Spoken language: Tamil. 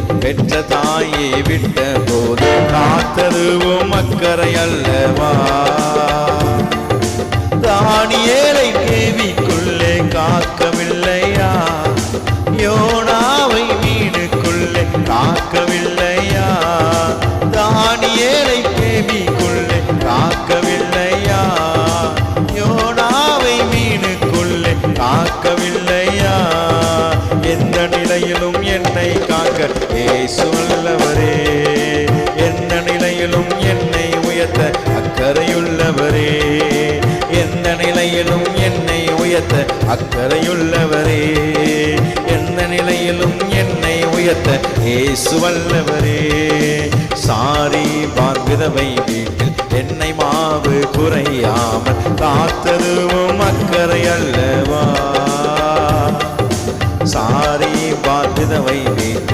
பெற்ற தாயை விட்ட போது காத்ததுவும் அக்கறை அல்லவா? தானியேலை கேவிக்குள்ளே காக்கவில்லையா? யோனாவை மீனுக்குள்ளே காக்கவில்லையா? தானியேலை கேவிக்குள்ளே காக்கவில்லையா? யோனாவை மீனுக்குள்ளே காக்கவில்லையா? எந்த நிலையிலும் என்னை காக்க இயேசு வல்லவரே. எந்த நிலையிலும் என்னை உயர்த்த அக்கறையுள்ளவரே. எந்த நிலையிலும் என்னை உயர்த்த அக்கறையுள்ளவரே. எந்த நிலையிலும் என்னை உயர்த்த இயேசு வல்லவரே. சாரிபாத் விதவை வீட்டில் என்னை மாவு குறையாமல் காத்ததுவும் அக்கறை அல்லவா? சாரிபாத் விதவை வீட்டில்